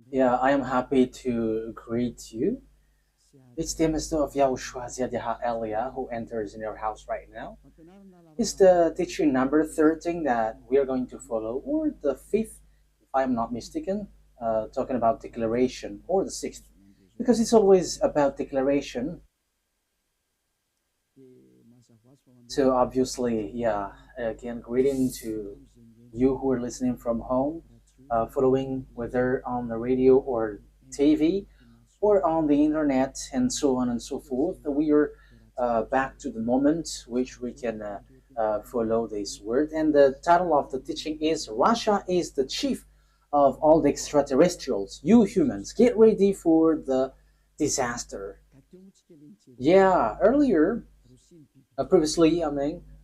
Yeah, I am happy to greet you. It's the Master of YAHOSHUAH Elia who enters in your house right now. It's the teaching number 13 that we are going to follow, or the fifth, if I'm not mistaken, talking about declaration, or the sixth, because it's always about declaration. So obviously, yeah, again, greeting to you who are listening from home, following whether on the radio or TV or on the internet and so on and so forth. We are back to the moment which we can follow this word. And the title of the teaching is Russia is the chief of all the extraterrestrials. You humans, get ready for the disaster. Yeah, earlier previously,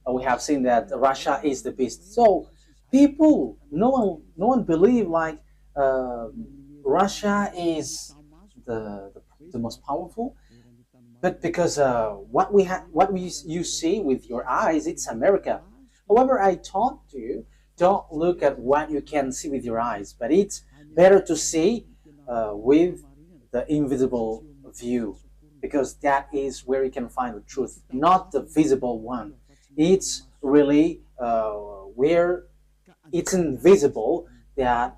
we have seen that Russia is the beast. So people, no one believe like uh, Russia is the most powerful, but because you see with your eyes, it's America. However, I taught you don't look at what you can see with your eyes, but it's better to see with the invisible view, because that is where you can find the truth, not the visible one. It's really where it's invisible that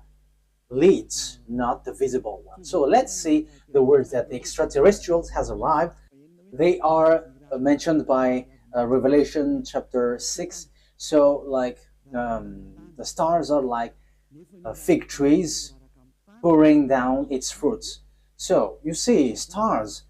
leads, not the visible one. So let's see the words that the extraterrestrials has arrived. They are mentioned by Revelation chapter 6. So like the stars are like fig trees pouring down its fruits. So you see stars,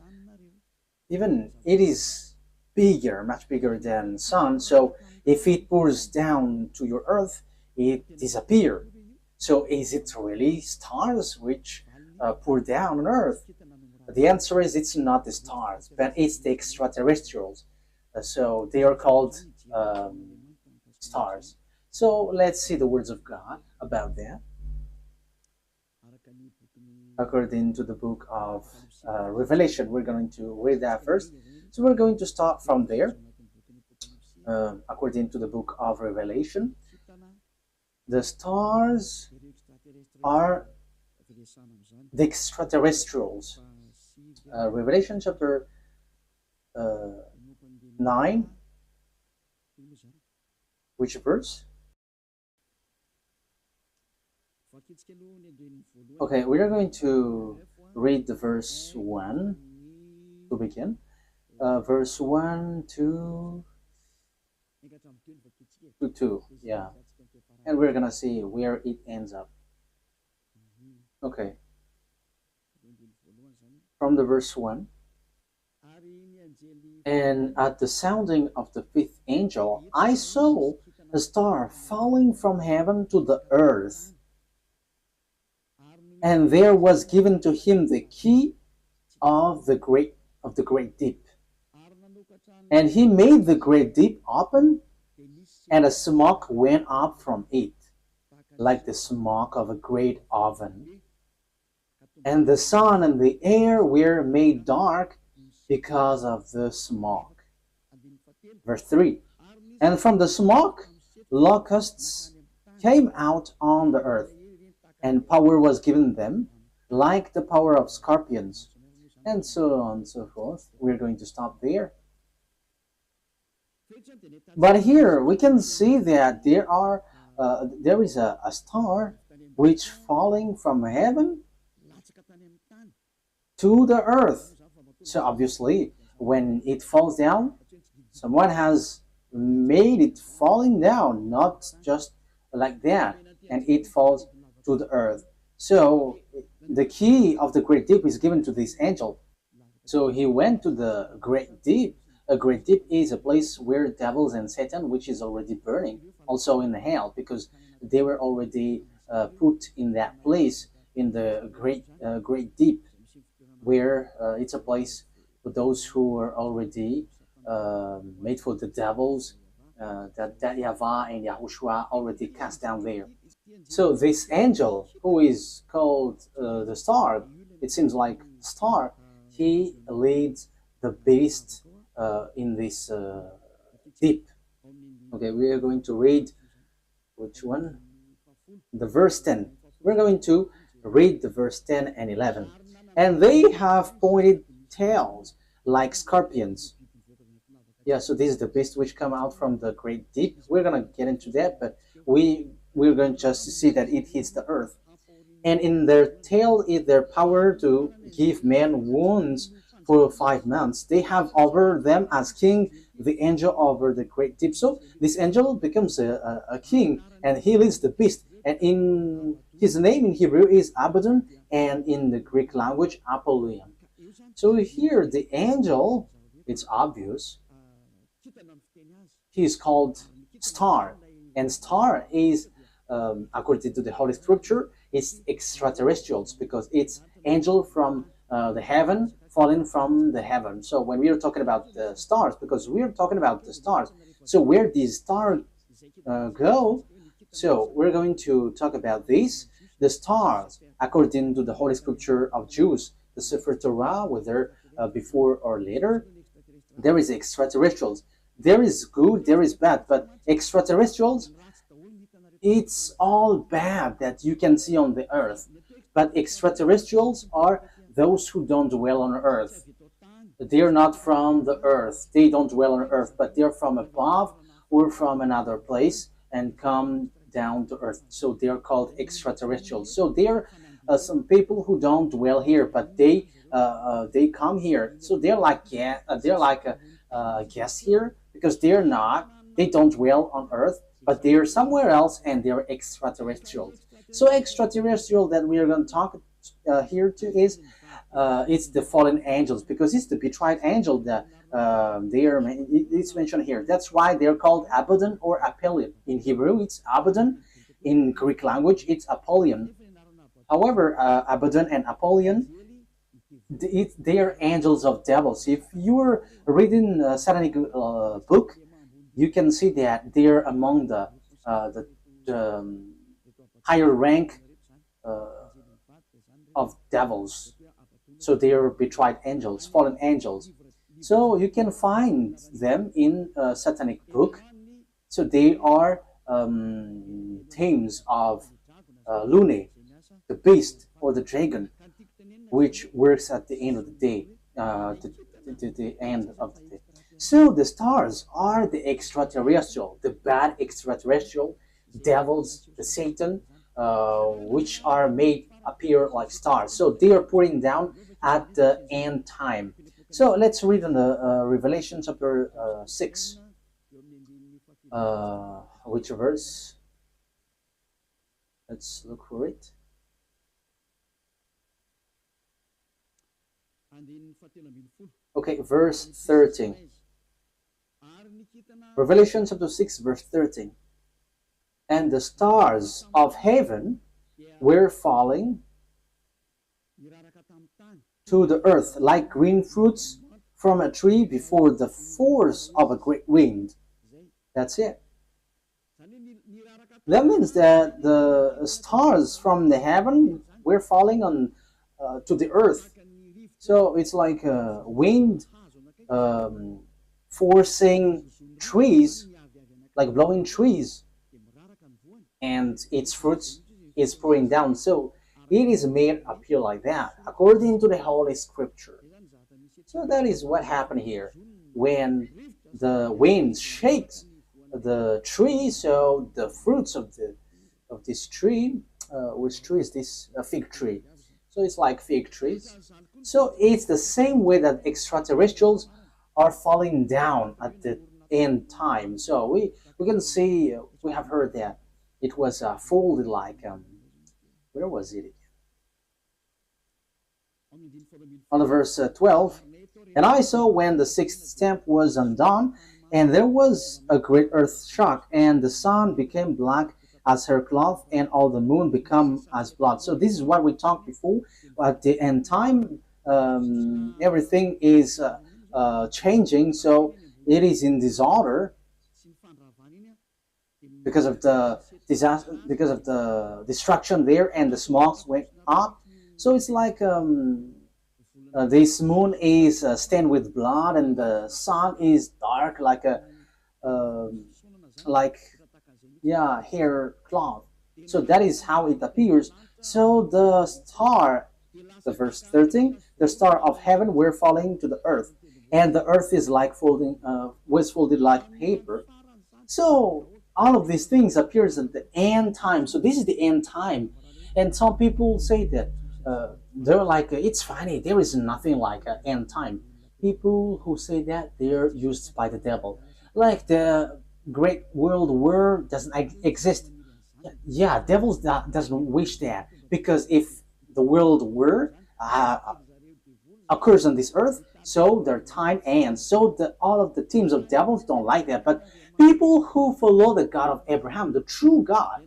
even it is bigger, much bigger than sun. So if it pours down to your earth, it disappears. So is it really stars which pour down on earth? The answer is it's not the stars, but it's the extraterrestrials. So they are called stars. So let's see the words of God about that. According to the book of Revelation, we're going to read that first. So we're going to start from there. According to the book of Revelation, the stars are the extraterrestrials. Revelation chapter 9, which verse? Okay, we are going to read the verse 1 to begin. Verse 1 to 2, yeah. And we're gonna see where it ends up. Okay, from the verse 1. And at the sounding of the fifth angel, I saw a star falling from heaven to the earth. And there was given to him the key of the great deep. And he made the great deep open, and a smoke went up from it, like the smoke of a great oven. And the sun and the air were made dark because of the smoke. Verse 3. And from the smoke, locusts came out on the earth, and power was given them, like the power of scorpions, and so on and so forth. We're going to stop there. But here we can see that there is a star which falling from heaven to the earth. So obviously, when it falls down, someone has made it falling down, not just like that, and it falls to the earth. So the key of the great deep is given to this angel. So he went to the great deep. A great deep is a place where devils and Satan, which is already burning, also in the hell, because they were already put in that place in the great deep, where it's a place for those who are already made for the devils, that YAHVAH and YAHOSHUAH already cast down there. So this angel, who is called the star, it seems like star, he leads the beast in this deep. Okay, we are going to read which one? The verse 10. We're going to Read the verse 10 and 11. And they have pointed tails like scorpions. Yeah, so this is the beast which come out from the great deep. We're gonna get into that, but we're going just to see that it hits the earth. And in their tail is their power to give men wounds for 5 months. They have over them as king the angel over the great deep. So this angel becomes a king, and he leads the beast. And in his name in Hebrew is Abaddon, and in the Greek language Apollyon. So here the angel, it's obvious, he is called star, and star is according to the Holy Scripture, it's extraterrestrials because it's angel from the heaven falling from the heaven. So when we are talking about the stars, because we are talking about the stars, so where these stars go, so we're going to talk about this. The stars, according to the Holy Scripture of Jews, the Sefer Torah, whether before or later, there is extraterrestrials. There is good, there is bad, but extraterrestrials, it's all bad that you can see on the earth. But extraterrestrials are those who don't dwell on earth. They're not from the earth. They don't dwell on earth, but they're from above or from another place and come down to earth. So they're called extraterrestrials. So they're some people who don't dwell here, but they come here. So they're like guests here because they don't dwell on earth, but they're somewhere else and they're extraterrestrials. So extraterrestrial that we are going to talk here to is it's the fallen angels because it's the betrayed angel that it's mentioned here. That's why they're called Abaddon or Apollyon. In Hebrew, it's Abaddon. In Greek language, it's Apollyon. However, Abaddon and Apollyon, they are angels of devils. If you're reading a satanic book, you can see that they're among the higher rank of devils. So they are betrayed angels, fallen angels. So you can find them in a satanic book. So they are themes of Lune, the beast or the dragon, which works at the end of the day, the end of the day. So the stars are the extraterrestrial, the bad extraterrestrial, devils, the Satan, which are made appear like stars. So they are pouring down at the end time. So let's read in the Revelation chapter 6. Which verse? Let's look for it. Okay, verse 13. Revelation chapter 6, verse 13. And the stars of heaven were falling to the earth like green fruits from a tree before the force of a great wind. That's it. That means that the stars from the heaven were falling on to the earth. So it's like a wind forcing trees, like blowing trees, and its fruits is pouring down. So it is made appear like that, according to the Holy Scripture. So that is what happened here. When the wind shakes the tree, so the fruits of this tree, which tree is this? A fig tree. So it's like fig trees. So it's the same way that extraterrestrials are falling down at the end time. So we can see, we have heard that it was folded like, where was it? On the verse 12, and I saw when the sixth stamp was undone, and there was a great earth shock, and the sun became black as her cloth, and all the moon become as blood. So this is what we talked before. At the end time, everything is changing. So it is in disorder because of the disaster, because of the destruction there, and the smokes went up. So it's like this moon is stained with blood, and the sun is dark like a hair cloth. So that is how it appears. So the star, the verse 13, the star of heaven were falling to the earth, and the earth is like folding, was folded like paper. So all of these things appears at the end time. So this is the end time, and some people say that they're like it's funny. There is nothing like an end time. People who say that they're used by the devil, like the Great World War doesn't exist. Yeah, devils doesn't wish that because if the world war occurs on this earth, so their time ends. So all of the teams of devils don't like that. But people who follow the God of Abraham, the true God,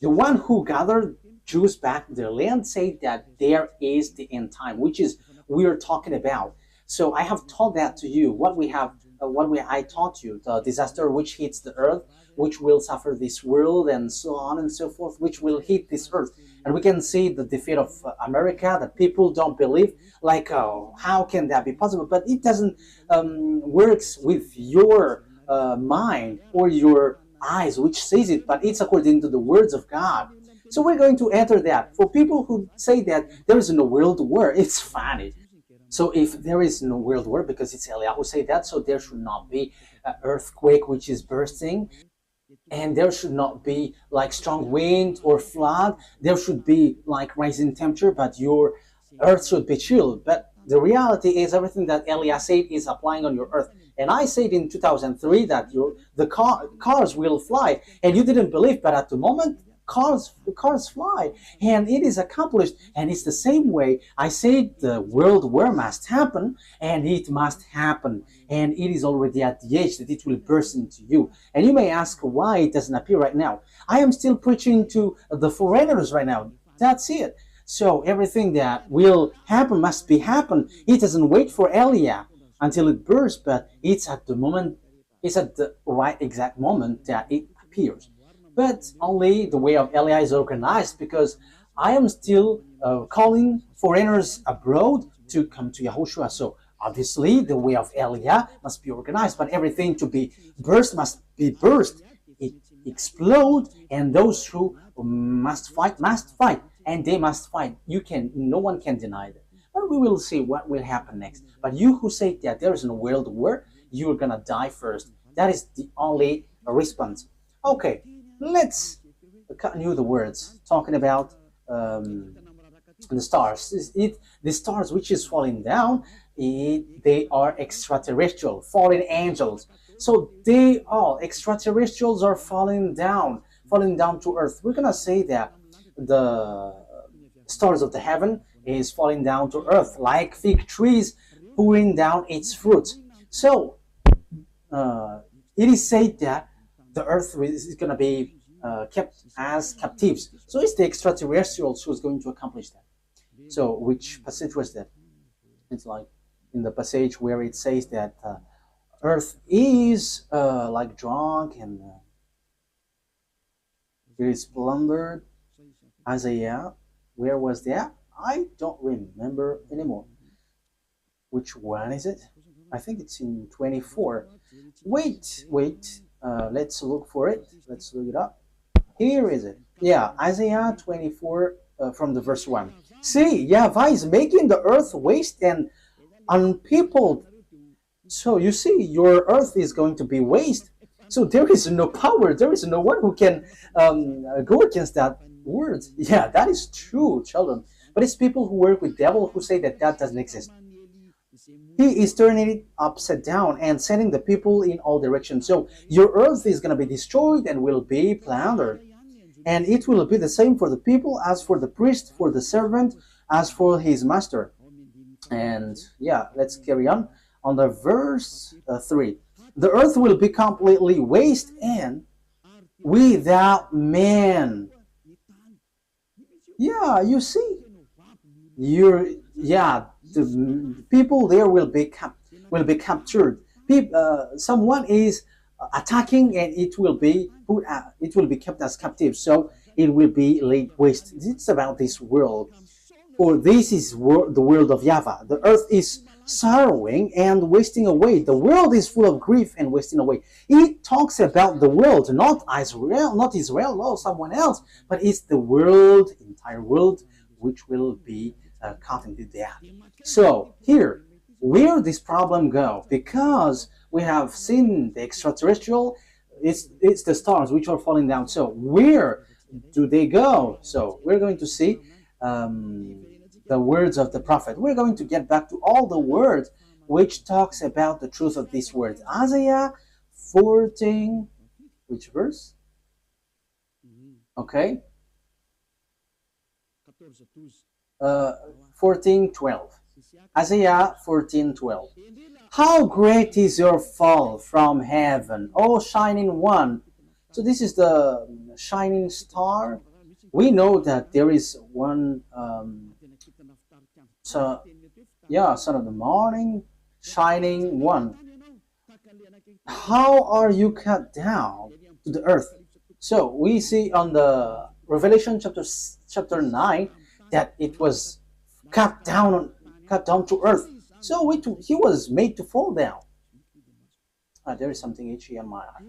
the one who gathered Jews back to their land, say that there is the end time, which is we are talking about. So I have taught that to you. I taught you the disaster which hits the earth, which will suffer this world, and so on and so forth, which will hit this earth. And we can see the defeat of America that people don't believe. Like, how can that be possible? But it doesn't works with your mind or your eyes, which sees it, but it's according to the words of God. So we're going to enter that. For people who say that there is no world war, it's funny. So if there is no world war, because it's Eliyahu who say that, so there should not be an earthquake which is bursting, and there should not be like strong wind or flood. There should be like rising temperature, but your earth should be chilled. But the reality is everything that Eliah said is applying on your earth. And I said in 2003 that cars will fly, and you didn't believe, but at the moment cars fly, and it is accomplished. And it's the same way I said the world war must happen, and it must happen, and it is already at the age that it will burst into you. And you may ask why it doesn't appear right now. I am still preaching to the foreigners right now. That's it. So everything that will happen must be happen. It doesn't wait for Elia until it bursts, but it's at the right exact moment that it appears. But only the way of Elia is organized, because I am still calling foreigners abroad to come to YAHOSHUAH. So obviously the way of Elia must be organized, but everything to be burst must be burst. It explode, and those who must fight, and they must fight. No one can deny that. But we will see what will happen next. But you who say that there is no world war, you're gonna die first. That is the only response. Okay, let's continue the words talking about the stars. The stars which is falling down, they are extraterrestrial, fallen angels. So extraterrestrials are falling down to earth. We're gonna say that the stars of the heaven is falling down to earth like fig trees pouring down its fruit. So it is said that the earth is going to be kept as captives. So it's the extraterrestrials who's going to accomplish that. So which passage was that? It's like in the passage where it says that earth is like drunk and it is plundered. Isaiah, where was that? I don't remember anymore. Which one is it? I think it's in 24. Wait. Let's look for it. Let's look it up. Here is it. Yeah, Isaiah 24 from the verse 1. See, YAHVAH is making the earth waste and unpeopled. So you see, your earth is going to be waste. So there is no power. There is no one who can go against that word. Yeah, that is true, children. But it's people who work with devil who say that doesn't exist. He is turning it upside down and sending the people in all directions. So your earth is going to be destroyed and will be plundered. And it will be the same for the people as for the priest, for the servant, as for his master. And yeah, let's carry on the verse 3. The earth will be completely waste and without man. Yeah, you see, the people there will be captured. Someone is attacking, and it will be kept as captive. So it will be laid waste. It's about this world, for this is the world of YAHVAH. The earth is sorrowing and wasting away. The world is full of grief and wasting away. It talks about the world, not Israel, no, someone else, but it's the world, entire world, which will be cut into death. So here, where this problem go? Because we have seen the extraterrestrial, it's the stars which are falling down. So where do they go? So we're going to see the words of the prophet. We're going to get back to all the words which talks about the truth of these words. Isaiah 14, which verse? Okay. 14:12. Isaiah 14:12. How great is your fall from heaven, O shining one. So this is the shining star. We know that there is one, son of the morning, shining one. How are you cut down to the earth? So we see on the Revelation chapter 9 that it was cut down to earth. So he was made to fall down. There is something itchy on my eye.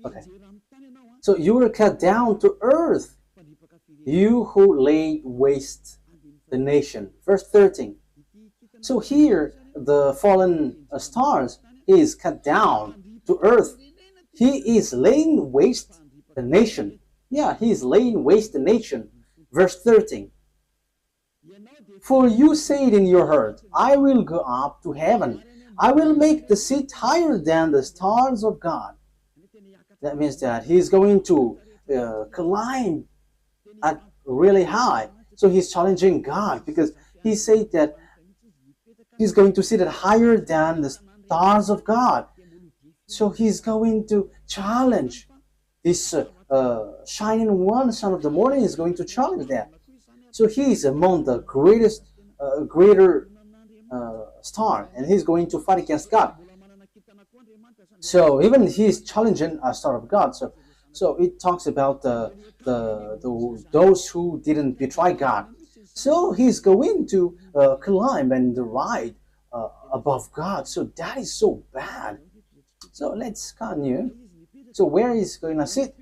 Okay. So you were cut down to earth, you who laid waste the nation. Verse 13. So here the fallen stars is cut down to earth. He is laying waste the nation. Yeah, he is laying waste the nation. Verse 13. For you said in your heart, I will go up to heaven. I will make the seat higher than the stars of God. That means that he's going to climb at really high. So he's challenging God because he said that he's going to sit at higher than the stars of God. So he's going to challenge this shining one, son of the morning, is going to challenge that. So he is among the greater star, and he's going to fight against God. So even he's challenging a star of God. So it talks about those who didn't betray God. So he's going to climb and ride above God. So that is so bad. So let's continue. So where is he going to sit?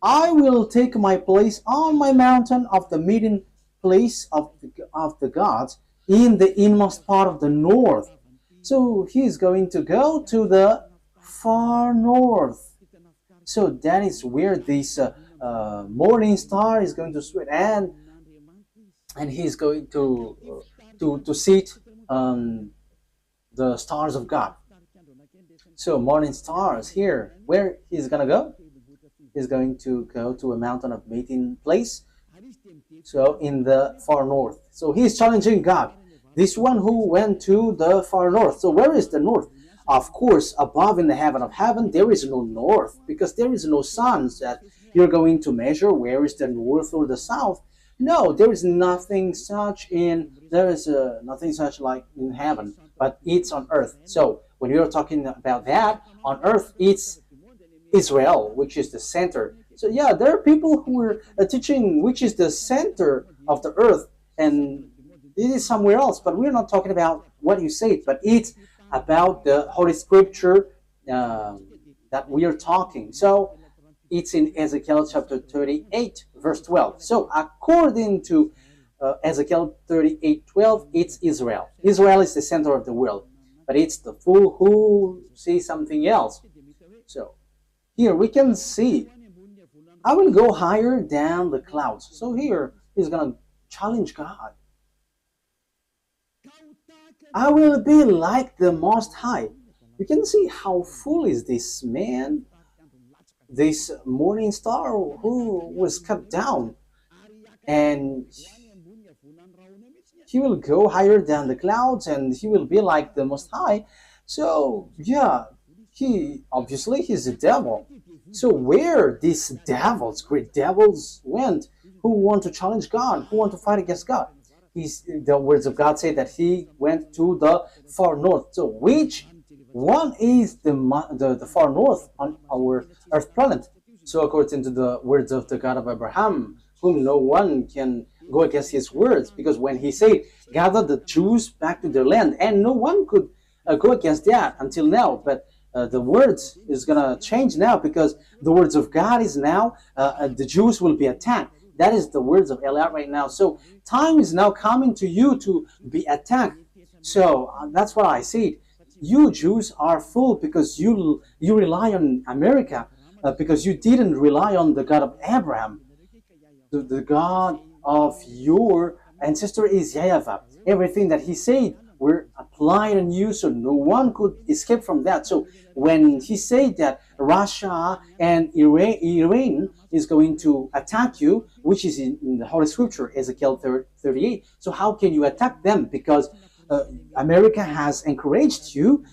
I will take my place on my mountain of the meeting place of the gods in the inmost part of the north. So he's going to go to the far north. So that is where this morning star is going to sweat, and he's going to sit on the stars of God. So morning stars here, where he's gonna go? He's going to go to a mountain of meeting place. So in the far north. So he's challenging God. This one who went to the far north. So where is the north? Of course, above in the heaven of heaven, there is no north, because there is no sun that you're going to measure where is the north or the south. No, there is nothing such nothing such like in heaven, but it's on earth. So when you're talking about that, on earth, it's Israel, which is the center. So yeah, there are people who are teaching which is the center of the earth, and it is somewhere else, but we're not talking about what you said, but it's about the Holy Scripture that we are talking. So it's in Ezekiel chapter 38, verse 12. So according to Ezekiel 38:12, it's Israel. Israel is the center of the world, but it's the fool who sees something else. So here we can see, I will go higher than the clouds. So here he's going to challenge God. I will be like the Most High. You can see how foolish this man, this morning star who was cut down, and he will go higher than the clouds, and he will be like the Most High. So yeah, he's a devil. So where these devils, great devils, went, who want to challenge God, who want to fight against God? The words of God say that he went to the far north. So which one is the far north on our earth planet? So according to the words of the God of Abraham, whom no one can go against his words, because when he said, gather the Jews back to their land, and no one could go against that until now. But the words is going to change now, because the words of God is now, the Jews will be attacked. That is the words of Eliot right now. So time is now coming to you to be attacked. So that's what I said. You Jews are fool, because you rely on America, because you didn't rely on the God of Abraham. The God of your ancestor is YAHVAH. Everything that he said were applied on you, so no one could escape from that. So when he said that Russia and Iran is going to attack you, which is in the Holy Scripture, Ezekiel 38, so how can you attack them? Because America has encouraged you,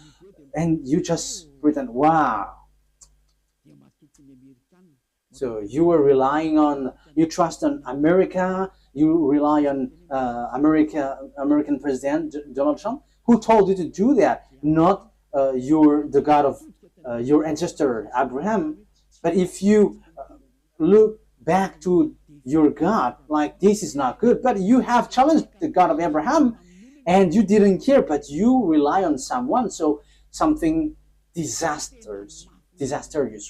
and you just pretend, wow. So you were relying on, you trust on America, you rely on American President Donald Trump, who told you to do that, not the God of your ancestor Abraham. But if you look back to your God, like, this is not good, but you have challenged the God of Abraham, and you didn't care, but you rely on someone, so something disastrous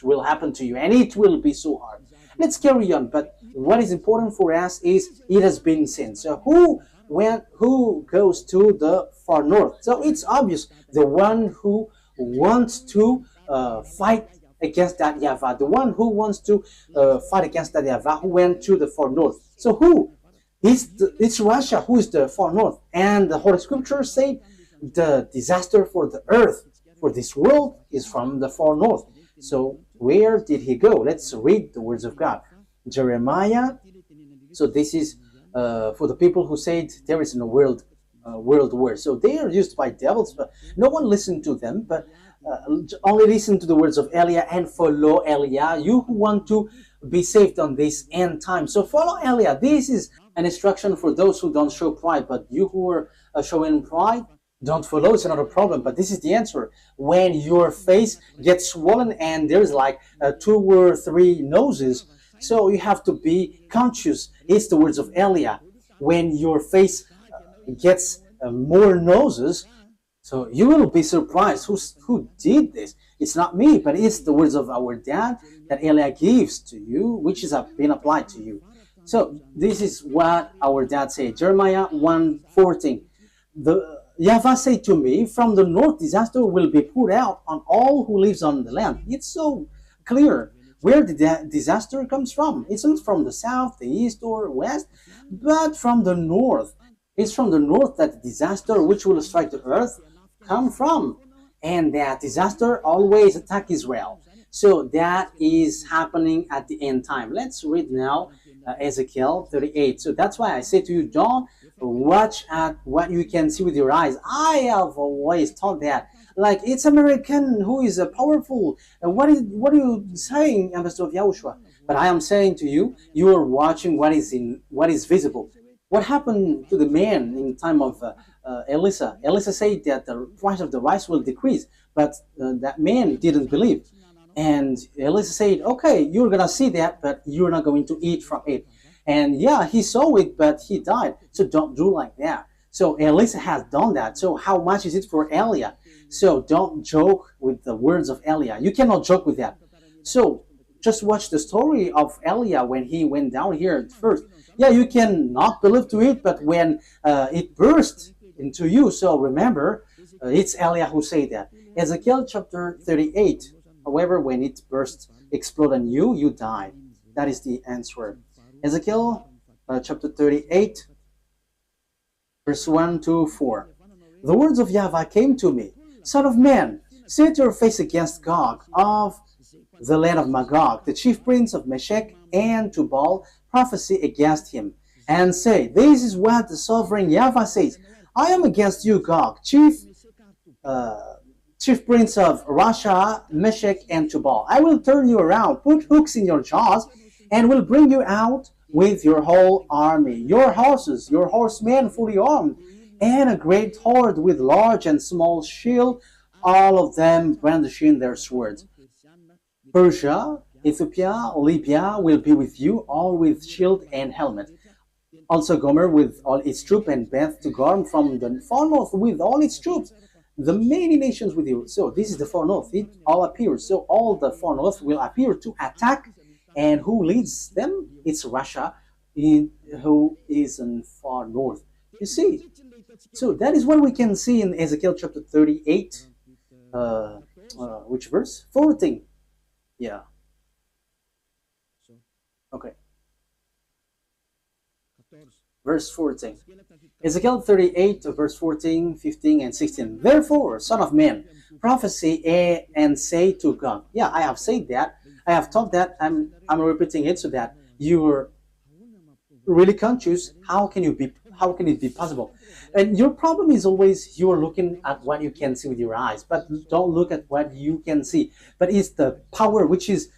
will happen to you, and it will be so hard. Let's carry on. But what is important for us is, it has been seen. So who goes to the far north? So it's obvious, the one who wants to fight against that YAHVAH, the one who wants to fight against that YAHVAH, who went to the far north. So who? It's Russia who is the far north. And the Holy Scripture say the disaster for the earth, for this world, is from the far north. So where did he go? Let's read the words of God. Jeremiah. So this is for the people who said there is no world war. So they are used by devils, but no one listened to them, but only listen to the words of Eliah and follow Eliah, you who want to be saved on this end time. So follow Eliah. This is an instruction for those who don't show pride, but you who are showing pride, don't follow. It's not a problem, but this is the answer. When your face gets swollen and there's like 2 or 3 noses, so you have to be conscious. It's the words of Eliah. When your face gets more noses, so you will be surprised. Who did this? It's not me, but it's the words of our dad that Eliah gives to you, which is been applied to you. So this is what our dad said. Jeremiah 1:14. The YAHVAH said to me, from the north disaster will be poured out on all who lives on the land. It's so clear where the disaster comes from. It's not from the south, the east, or west, but from the north. It's from the north that the disaster which will strike the earth come from. And that disaster always attack Israel. So that is happening at the end time. Let's read now Ezekiel 38. So that's why I say to you, don't watch at what you can see with your eyes. I have always thought that, like, it's American who is powerful. What are you saying, Ambassador of YAHOSHUAH? But I am saying to you, you are watching what is visible. What happened to the man in time of Elisha? Elisha said that the price of the rice will decrease, but that man didn't believe. And Elisha said, okay, you're going to see that, but you're not going to eat from it. And yeah, he saw it, but he died. So don't do like that. So Elisha has done that. So how much is it for Eliah? So don't joke with the words of Eliah. You cannot joke with that. So just watch the story of Eliah when he went down here at first. Yeah, you can not believe to it, but when it burst into you, so remember, it's Eliah who said that. Ezekiel chapter 38. However, when it burst, explode on you, you die. That is the answer. Ezekiel chapter 38, verse 1 to 4. The words of YAHVAH came to me. Son of man, set your face against Gog of the land of Magog, the chief prince of Meshech and Tubal, prophesy against him, and say, this is what the sovereign YAHVAH says. I am against you, Gog, chief prince of Russia, Meshech, and Tubal. I will turn you around, put hooks in your jaws, and will bring you out with your whole army, your horses, your horsemen fully armed, and a great horde with large and small shield, all of them brandishing their swords. Persia, Ethiopia, Libya will be with you, all with shield and helmet. Also Gomer with all its troops, and Beth to Gorm from the far north with all its troops, the many nations with you. So this is the far north. It all appears. So all the far north will appear to attack. And who leads them? It's Russia, who is in far north. You see. So that is what we can see in Ezekiel chapter 38. Which verse? 14. Yeah. Okay. Verse 14. Ezekiel 38, verse 14, 15, and 16. Therefore, son of man, prophesy and say to God. Yeah, I have said that. I have taught that. I'm repeating it so that you're really conscious. How can it be possible? And your problem is always you're looking at what you can see with your eyes, but don't look at what you can see. But it's the power which is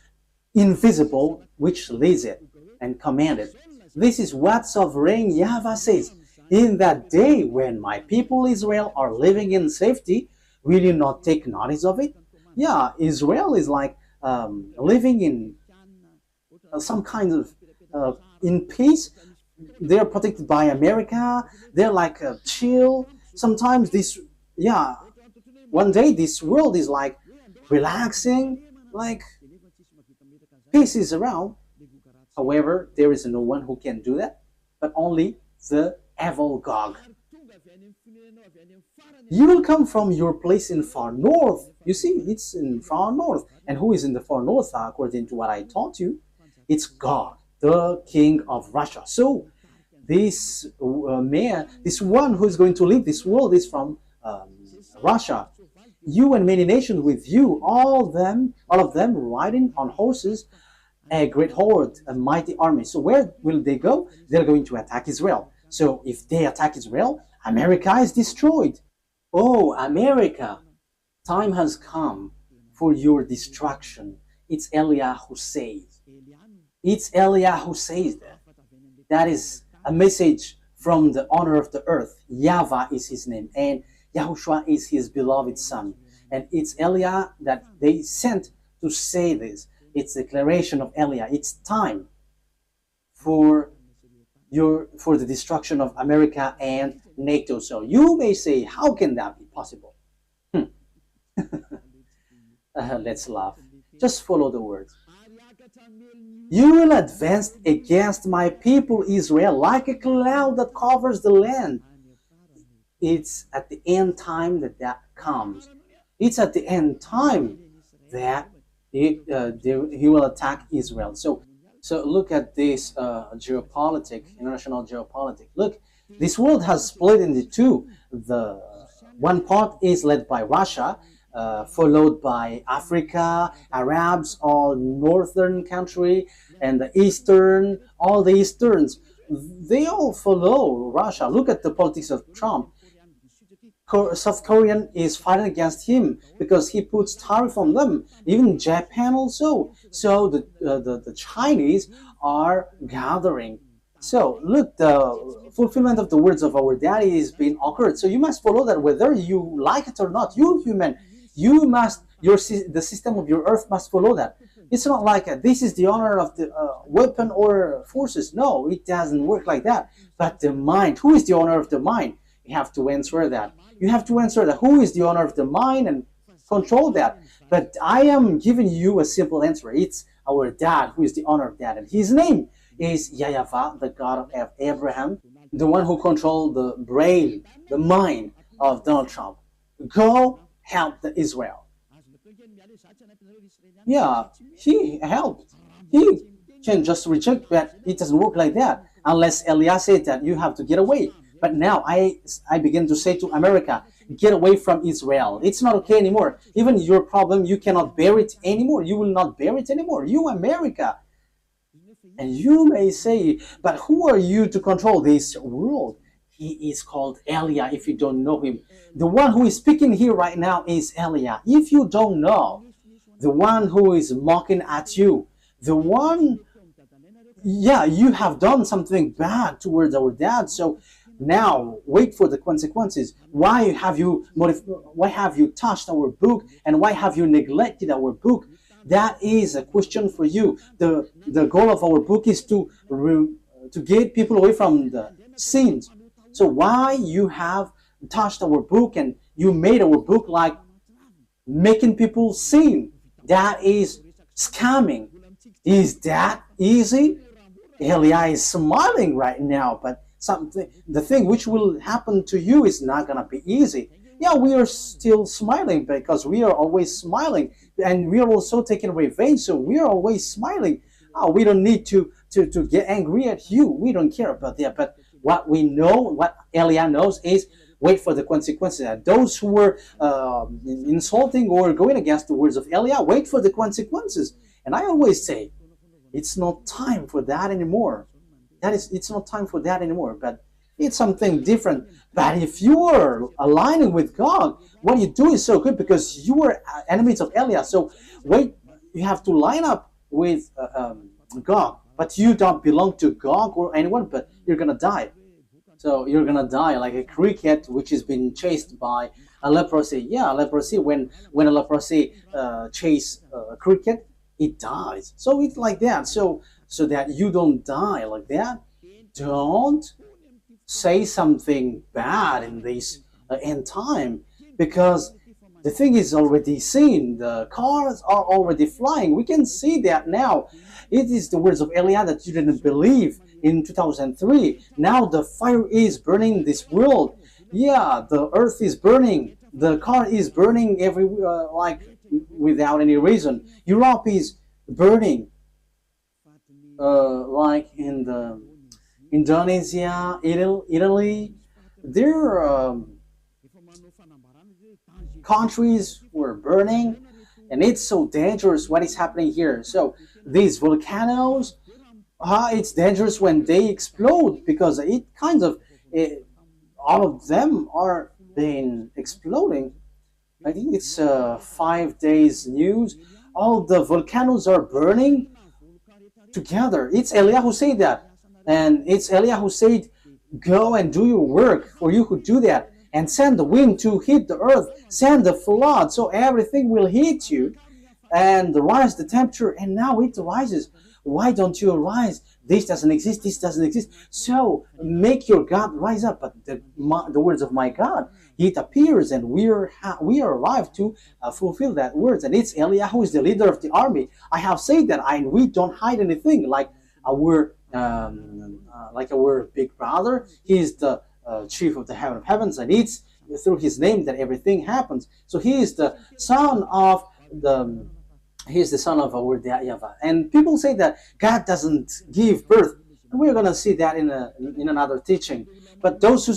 invisible which leads it and commands it. This is what sovereign YAHVAH says. In that day when my people Israel are living in safety, will you not take notice of it? Yeah, Israel is like living in some kind of in peace. They're protected by America. They're like chill. Sometimes one day this world is like relaxing, like peace is around. However, there is no one who can do that, but only the evil Gog. You will come from your place in far north. You see, it's in far north. And who is in the far north, according to what I taught you? It's God, the king of Russia. So this man, this one who is going to lead this world is from Russia. You and many nations with you, all of them riding on horses, a great horde, a mighty army. So where will they go? They're going to attack Israel. So if they attack Israel, America is destroyed. Oh, America, time has come for your destruction. It's Eliah who says. It's Eliah who says that. That is a message from the owner of the earth. YAHVAH is his name, and YAHOSHUAH is his beloved son. And it's Eliah that they sent to say this. It's a declaration of Eliah. It's time for the destruction of America and NATO. So you may say, how can that be possible? Let's laugh. Just follow the words. You will advance against my people Israel like a cloud that covers the land. It's at the end time that comes. It's at the end time that he will attack Israel. So look at this international geopolitics. Look, this world has split into two. The one part is led by Russia, followed by Africa, Arabs, all northern country, and the eastern, all the easterns. They all follow Russia. Look at the politics of Trump. South Korean is fighting against him because he puts tariff on them. Even Japan also. So the Chinese are gathering. So look, the fulfillment of the words of our daddy is being occurred. So you must follow that whether you like it or not. You human, you must, the system of your earth must follow that. It's not like this is the honor of the weapon or forces. No, it doesn't work like that. But the mind, who is the honor of the mind? You have to answer that. You have to answer that. Who is the owner of the mind and control that? But I am giving you a simple answer. It's our dad who is the owner of that. And his name is YAHVAH, the God of Abraham, the one who controlled the brain, the mind of Donald Trump. Go help the Israel. Yeah, he helped. He can just reject, but it doesn't work like that. Unless Eliah said that you have to get away. But now I begin to say to America, get away from Israel. It's not okay anymore. Even your problem, you cannot bear it anymore. You will not bear it anymore. You, America. And you may say, but who are you to control this world? He is called Eliah if you don't know him. The one who is speaking here right now is Eliah. If you don't know, the one who is mocking at you, the one, yeah, you have done something bad towards our dad. So now wait for the consequences. Why have you touched our book, and why have you neglected our book? That is a question for you. The goal of our book is to to get people away from the sins. So why you have touched our book and you made our book like making people sin? That is scamming. Is that easy? Elia is smiling right now, but the thing which will happen to you is not gonna be easy. Yeah, we are still smiling because we are always smiling, and we are also taking revenge, so we are always smiling. Oh, we don't need to get angry at you. We don't care about that. But what we know, what Elia knows is wait for the consequences. Those who were insulting or going against the words of Elia, wait for the consequences. And I always say, it's not time for that anymore. It's not time for that anymore. But it's something different. But if you are aligning with God, what you do is so good because you are enemies of Elia. So wait, you have to line up with God. But you don't belong to God or anyone, but you're going to die. So you're going to die like a cricket which has been chased by a leprosy. Yeah, leprosy, when a leprosy chase a cricket, it dies. So it's like that. So that you don't die like that, don't say something bad in this end time, because the thing is already seen. The cars are already flying. We can see that now. It is the words of Elia that you didn't believe in 2003. Now the fire is burning this world. Yeah, the earth is burning. The car is burning everywhere, like without any reason. Europe is burning, like in the Indonesia, Italy. Their countries were burning, and it's so dangerous what is happening here. So these volcanoes, it's dangerous when they explode, because it kind of all of them are been exploding. I think it's 5 days news. All the volcanoes are burning together. It's Elia who said that, and it's Elia who said, "Go and do your work, for you who do that, and send the wind to hit the earth, send the flood, so everything will hit you, and rise the temperature." And now it rises. Why don't you rise? This doesn't exist. This doesn't exist. So make your God rise up. But the words of my God, it appears, and we are arrived to fulfill that words. And it's Elia who is the leader of the army. I have said that, we don't hide anything. Like our big brother, he is the chief of the heaven of heavens, and it's through his name that everything happens. So he is the son of our YAHVAH. And people say that God doesn't give birth. And we're going to see that in another teaching. But those who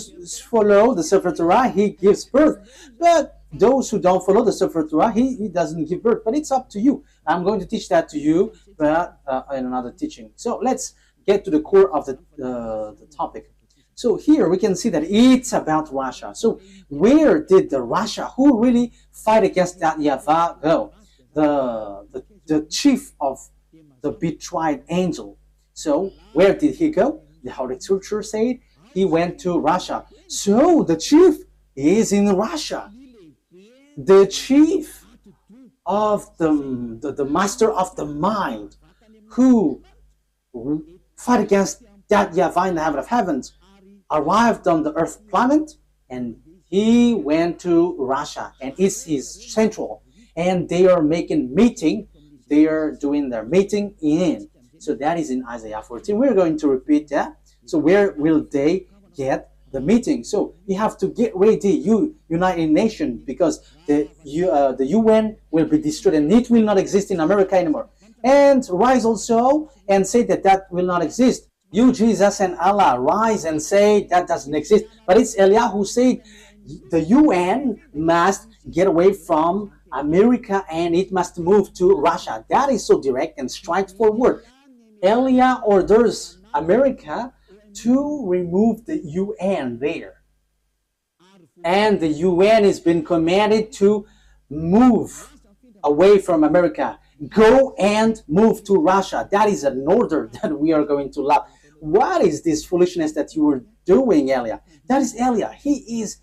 follow the Sefer Torah, he gives birth. But those who don't follow the Sefer Torah, he doesn't give birth. But it's up to you. I'm going to teach that to you, but in another teaching. So let's get to the core of the topic. So here we can see that it's about Russia. So where did the Russia who really fight against that YAHVAH go? The chief of the betrayed angel. So where did he go? The Holy Scripture said he went to Russia. So the chief is in Russia. The chief of the master of the mind who fight against that YAHVAH in the heaven of heavens arrived on the earth planet, and he went to Russia, and it's his central. And they are making meeting. They are doing their meeting in. So that is in Isaiah 14. We're going to repeat that. So where will they get the meeting? So you have to get ready, you United Nations, because the UN will be destroyed, and it will not exist in America anymore. And rise also and say that will not exist. You, Jesus, and Allah, rise and say that doesn't exist. But it's Elia who said the UN must get away from America and it must move to Russia. That is so direct and straightforward. Elia orders America to remove the UN there. And the UN has been commanded to move away from America. Go and move to Russia. That is an order that we are going to love. What is this foolishness that you are doing, Elia? That is Elia. He is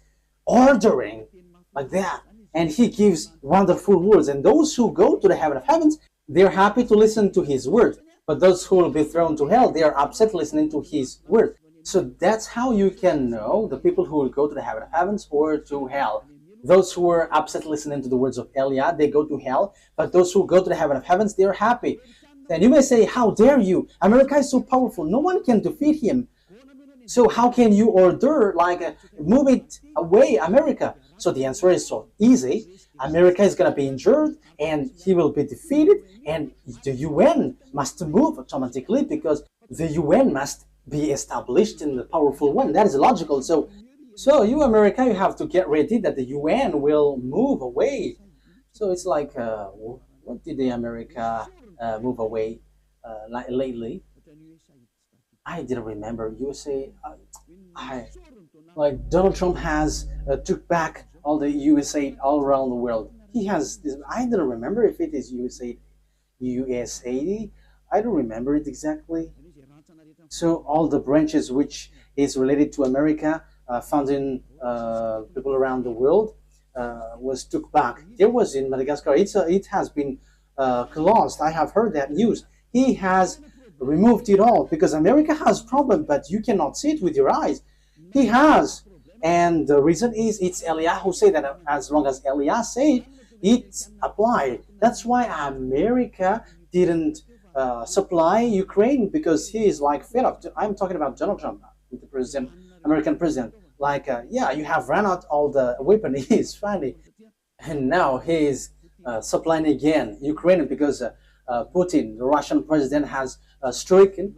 ordering like that. And he gives wonderful words. And those who go to the heaven of heavens, they're happy to listen to his word. But those who will be thrown to hell, they are upset listening to his word. So that's how you can know the people who will go to the heaven of heavens or to hell. Those who are upset listening to the words of Eliah, they go to hell. But those who go to the heaven of heavens, they are happy. And you may say, how dare you? America is so powerful. No one can defeat him. So how can you order, like, move it away, America? So the answer is so easy. America is going to be injured and he will be defeated, and the UN must move automatically because the UN must be established in the powerful one. That is logical. So you, America, you have to get ready that the UN will move away. So it's like, what did the America move away lately? I didn't remember. USA, like Donald Trump has took back all the USA all around the world. He has. I don't remember if it is USA. I don't remember it exactly. So all the branches which is related to America, founding people around the world, was took back. There was in Madagascar. It has been closed. I have heard that news. He has removed it all because America has problem, but you cannot see it with your eyes. He has, and the reason is it's Eliah who said that. As long as Eliah said, it's applied. That's why America didn't supply Ukraine, because he is like fed up. I'm talking about Donald Trump, the president, American president. Like, yeah, you have run out all the weapon. He is funny, and now he is supplying again Ukraine because Putin, the Russian president, has stricken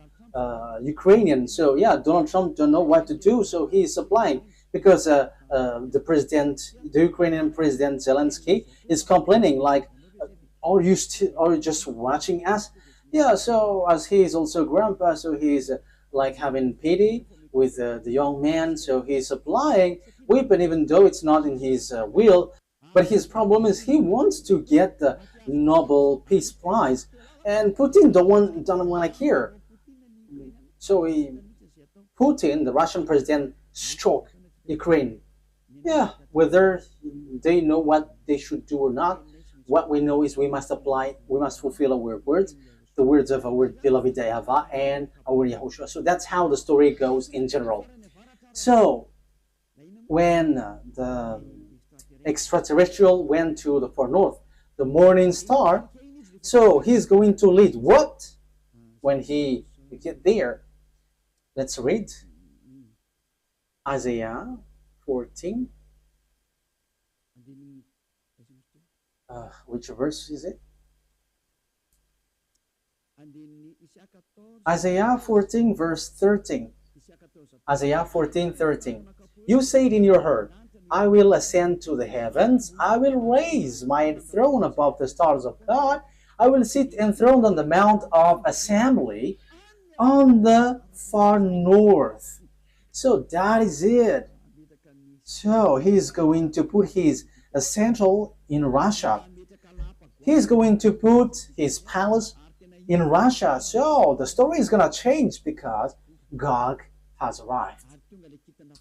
Ukrainian. So yeah, Donald Trump don't know what to do, so he is supplying because the Ukrainian president Zelensky is complaining like, are you just watching us? Yeah, so as he is also grandpa, so he's like having pity with the young man, so he's supplying weapon even though it's not in his will. But his problem is he wants to get the Nobel Peace Prize, and Putin don't want to care. So Putin, the Russian president, struck Ukraine. Yeah, whether they know what they should do or not, what we know is we must fulfill our words, the words of our beloved YAHVAH and our YAHOSHUAH. So that's how the story goes in general. So when the extraterrestrial went to the far north, the morning star, so he's going to lead what when he get there? Let's read Isaiah 14. Which verse is it? Isaiah 14 verse 13. Isaiah 14:13. You say it in your heart, I will ascend to the heavens, I will raise my throne above the stars of God, I will sit enthroned on the mount of assembly on the far north. So that is it. So he's going to put his central in Russia. He's going to put his palace in Russia. So the story is going to change because Gog has arrived.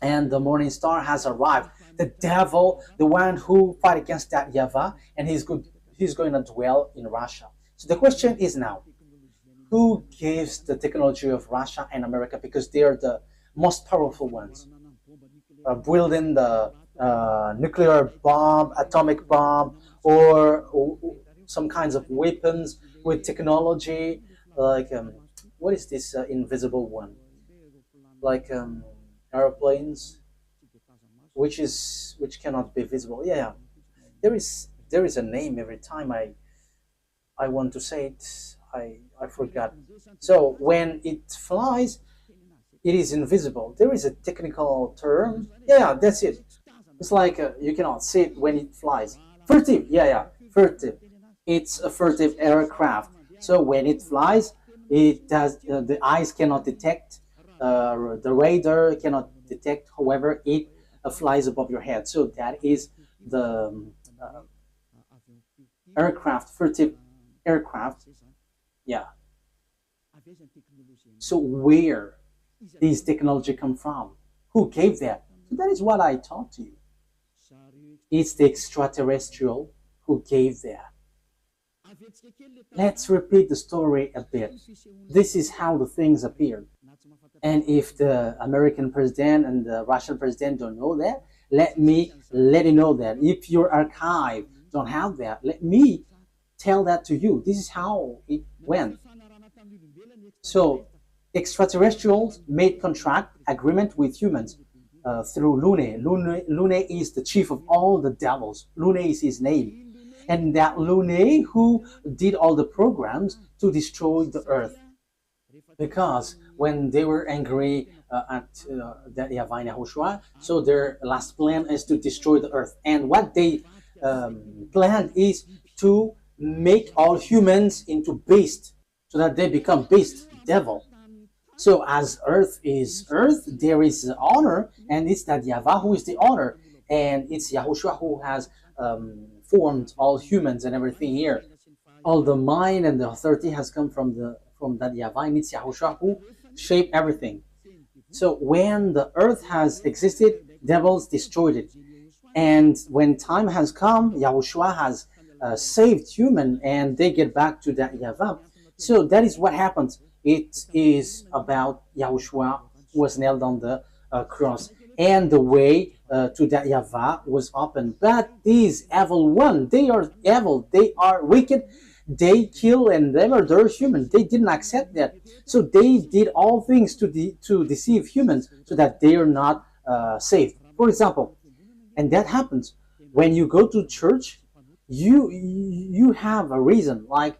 And the morning star has arrived. The devil, the one who fight against that YAHVAH, and he's going to dwell in Russia. So the question is now, who gives the technology of Russia and America, because they are the most powerful ones, building the nuclear bomb, atomic bomb, or some kinds of weapons with technology, like what is this invisible one? Like airplanes, which cannot be visible. Yeah, there is a name every time I want to say it. I forgot. So when it flies, it is invisible. There is a technical term. Yeah, that's it. It's like you cannot see it when it flies. Furtive. Yeah, furtive. It's a furtive aircraft. So when it flies, it does. The eyes cannot detect. The radar cannot detect. However, it flies above your head. So that is the aircraft, furtive aircraft. Yeah. So where these technology come from? Who gave that? So that is what I taught to you. It's the extraterrestrial who gave that. Let's repeat the story a bit. This is how the things appeared. And if the American president and the Russian president don't know that, let me let you know that. If your archive don't have that, let me tell that to you. This is how it went. So extraterrestrials made contract agreement with humans through Lune. Lune is the chief of all the devils. Lune is his name. And that Lune who did all the programs to destroy the earth. Because when they were angry at that YAHVAH and YAHOSHUAH, so their last plan is to destroy the earth. And what they planned is to make all humans into beasts, so that they become beast, devil. So as earth is earth, there is honor, and it's that YAHVAH who is the honor, and it's YAHOSHUAH who has formed all humans and everything here. All the mind and the authority has come from that YAHVAH, and it's YAHOSHUAH who shaped everything. So when the earth has existed, devils destroyed it. And when time has come, YAHOSHUAH has saved human, and they get back to that YAHVAH. So that is what happens. It is about YAHOSHUAH who was nailed on the cross, and the way to that YAHVAH was open. But these evil one, they are evil, they are wicked, they kill and they murder humans. They didn't accept that. So they did all things to deceive humans so that they are not saved. For example, and that happens when you go to church, you have a reason, like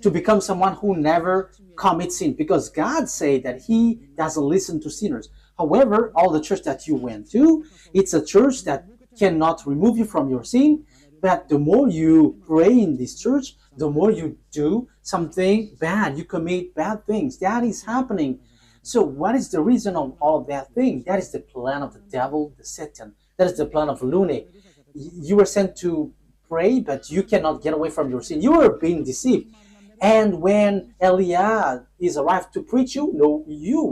to become someone who never commits sin, because God said that He doesn't listen to sinners. However, all the church that you went to, it's a church that cannot remove you from your sin. But the more you pray in this church, the more you do something bad, you commit bad things. That is happening. So what is the reason of all of that thing? That is the plan of the devil, the Satan. That is the plan of Lune. You were sent to pray, but you cannot get away from your sin. You are being deceived. And when Eliah is arrived to preach you,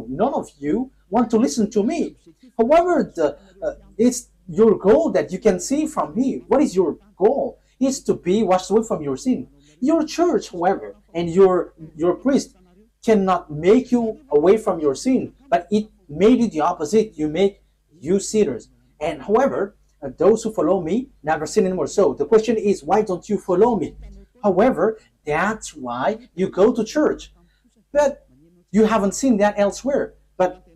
none of you want to listen to me. However, it's your goal that you can see from me. What is your goal? It's to be washed away from your sin. Your church, however, and your priest cannot make you away from your sin, but it made it the opposite. You make you sinners. And however, those who follow me never sin anymore. So the question is, why don't you follow me? However, that's why you go to church. But you haven't seen that elsewhere. But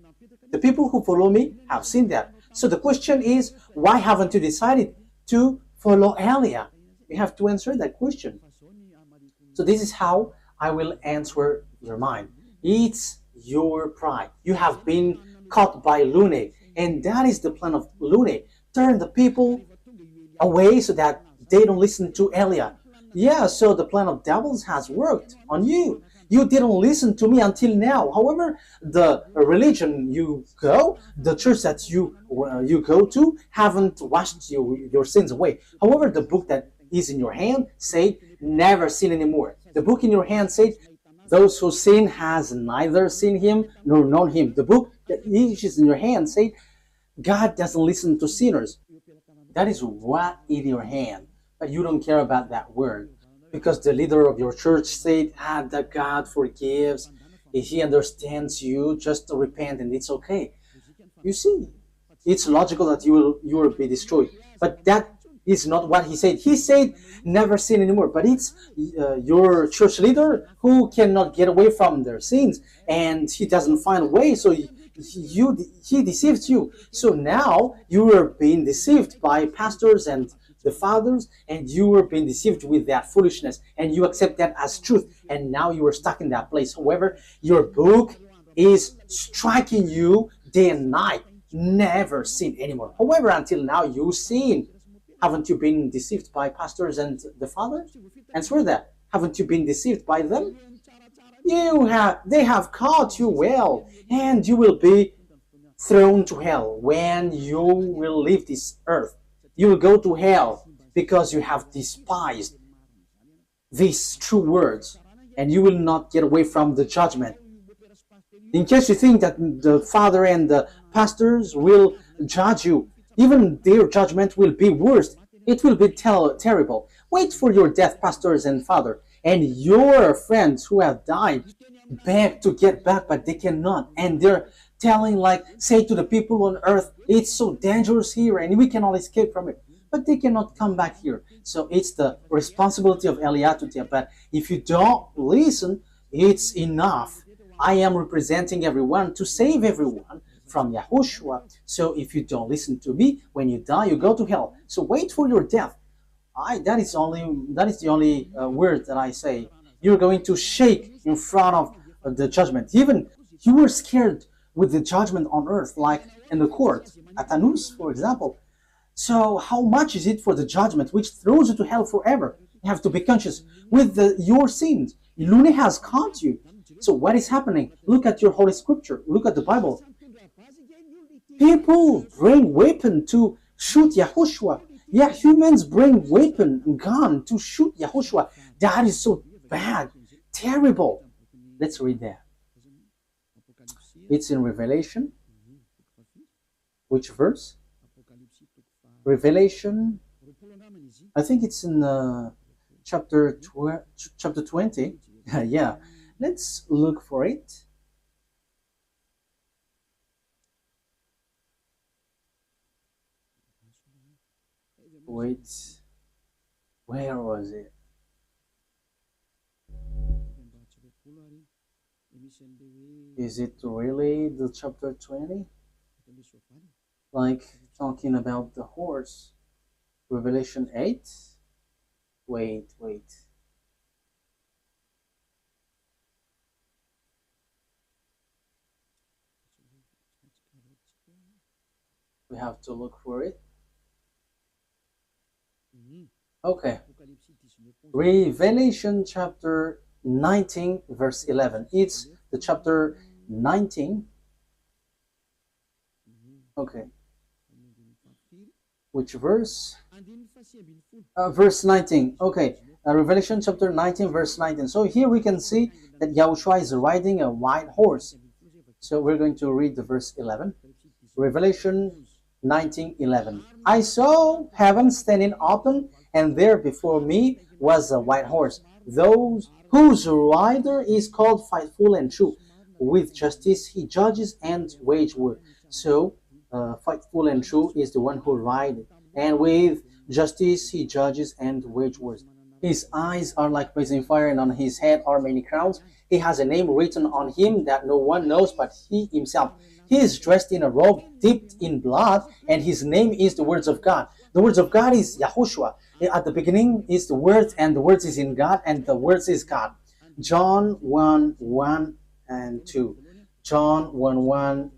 the people who follow me have seen that. So the question is, why haven't you decided to follow Elia? You have to answer that question. So this is how I will answer your mind. It's your pride. You have been caught by Lune, and that is the plan of Lune. Turn the people away so that they don't listen to Elia. Yeah, so the plan of devils has worked on you. You didn't listen to me until now. However, the religion you go, the church that you go to, haven't washed your sins away. However, the book that is in your hand say, never sin anymore. The book in your hand said, those who sin has neither seen him nor known him. The book that is in your hand said, God doesn't listen to sinners. That is what in your hand. But you don't care about that word. Because the leader of your church said, that God forgives. If He understands you, just repent and it's okay. You see, it's logical that you will be destroyed. But that is not what He said. He said, never sin anymore. But it's your church leader who cannot get away from their sins. And he doesn't find a way, so he deceives you. So now you are being deceived by pastors and the fathers, and you were being deceived with that foolishness, and you accept that as truth, and now you are stuck in that place. However, your book is striking you day and night. Never sin anymore. However, until now you sin. Haven't you been deceived by pastors and the fathers? Answer that. Haven't you been deceived by them? They have caught you well, and you will be thrown to hell when you will leave this earth. You will go to hell because you have despised these true words, and you will not get away from the judgment. In case you think that the father and the pastors will judge you, even their judgment will be worse. It will be terrible. Wait for your death, pastors and father. And your friends who have died beg to get back, but they cannot. And they're telling, like, say to the people on earth, it's so dangerous here and we cannot escape from it. But they cannot come back here. So it's the responsibility of Eliah to tell. But if you don't listen, it's enough. I am representing everyone to save everyone from YAHOSHUAH. So if you don't listen to me, when you die, you go to hell. So wait for your death. That is the only word that I say. You're going to shake in front of the judgment. Even you were scared with the judgment on earth, like in the court at Anus, for example. So how much is it for the judgment which throws you to hell forever? You have to be conscious with your sins. Lune has caught you. So what is happening? Look at your Holy Scripture. Look at the Bible. People bring weapon to shoot YAHOSHUAH. Yeah, humans bring weapon, gun to shoot YAHOSHUAH. That is so bad, terrible. Let's read that. It's in Revelation. Which verse? Revelation. I think it's in chapter 20. Yeah, let's look for it. Wait, where was it? Is it really the chapter 20? Like talking about the horse? Revelation 8? Wait. We have to look for it. Okay. Revelation chapter 19 verse 11. It's the chapter 19. Okay. Which verse? Verse 19. Okay. Revelation chapter 19 verse 19. So here we can see that YAHOSHUAH is riding a white horse. So we're going to read the verse 11. Revelation 19:11. I saw heaven standing open, and there before me was a white horse, those whose rider is called Faithful and True. With justice he judges and wage war. So Faithful and True is the one who rides, and with justice he judges and wage war. His eyes are like blazing fire, and on his head are many crowns. He has a name written on him that no one knows but he himself. He is dressed in a robe dipped in blood, and his name is the words of God. The words of God is YAHOSHUAH. At the beginning is the word, and the words is in God, and the words is God. John 1:1 and 2. John 1:1,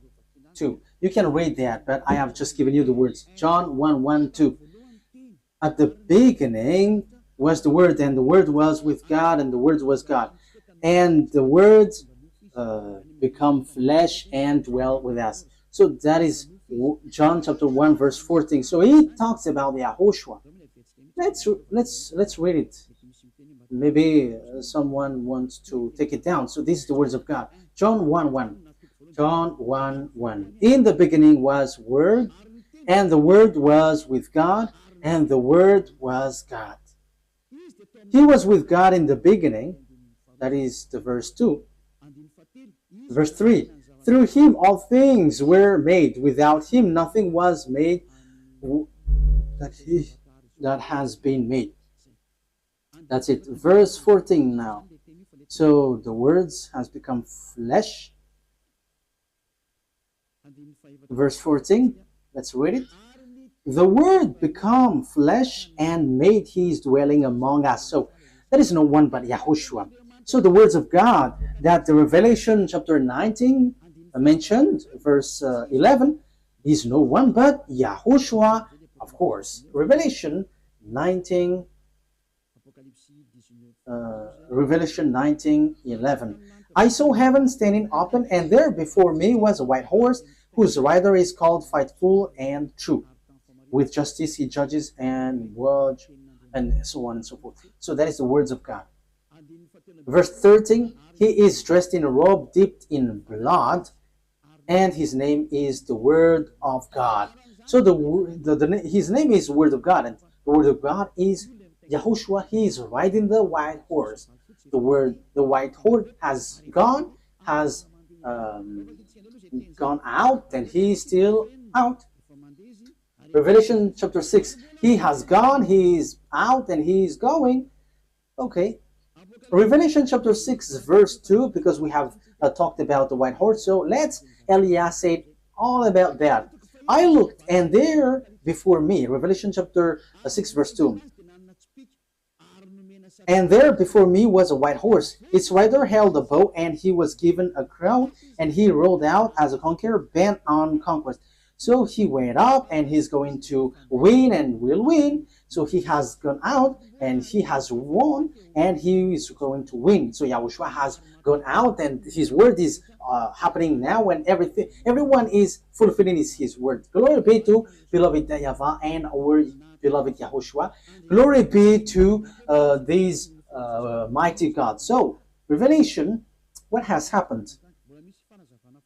2. You can read that, but I have just given you the words. John 1:1, 2. At the beginning was the Word, and the Word was with God, and the Word was God. And the Word become flesh and dwell with us. So that is John chapter 1 verse 14. So he talks about YAHOSHUAH. Let's read it. Maybe someone wants to take it down. So this is the words of God. John 1:1. John 1:1. In the beginning was Word, and the Word was with God, and the Word was God. He was with God in the beginning. That is the verse 2. Verse 3. Through him all things were made. Without him nothing was made that has been made. That's it. Verse 14 now. So the words has become flesh. Verse 14. Let's read it. The Word become flesh and made his dwelling among us. So there is no one but YAHOSHUAH. So the words of God that the Revelation chapter 19 mentioned, verse 11, is no one but YAHOSHUAH, of course. Revelation 19, Revelation 19:11. I saw heaven standing open, and there before me was a white horse, whose rider is called Faithful and True. With justice he judges and watch, and so on and so forth. So that is the words of God. Verse 13, he is dressed in a robe dipped in blood, and his name is the Word of God. So his name is Word of God, and the Word of God is Yahushua, he is riding the white horse. The white horse has um, gone out, and he is still out. Revelation chapter 6, he has gone, he is out, and he is going. Okay. Revelation chapter 6, verse 2, because we have talked about the white horse. So let's Elias say all about that. I looked, and there before me, Revelation chapter 6, verse 2. And there before me was a white horse. Its rider held a bow, and he was given a crown, and he rode out as a conqueror bent on conquest. So he went up, and he's going to win and will win. So he has gone out, and he has won, and he is going to win. So Yahushua has gone out, and his word is happening now, and everyone is fulfilling his word. Glory be to beloved YAHVAH and our beloved Yahushua. Glory be to these mighty God. So Revelation, what has happened?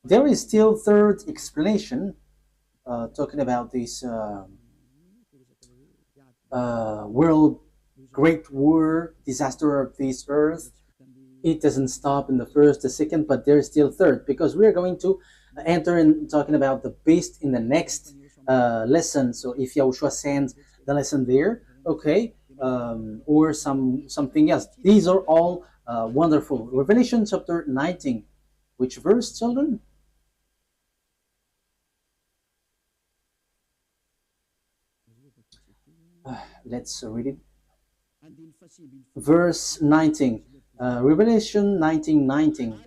There is still third explanation talking about this world great war, disaster of this earth. It doesn't stop in the first, the second, but there is still third, because we are going to enter in talking about the beast in the next lesson. So if Yahushua sends the lesson there, okay, or something else. These are all wonderful. Revelation chapter 19. Which verse, children? Let's read it. Verse 19. Revelation 19:19.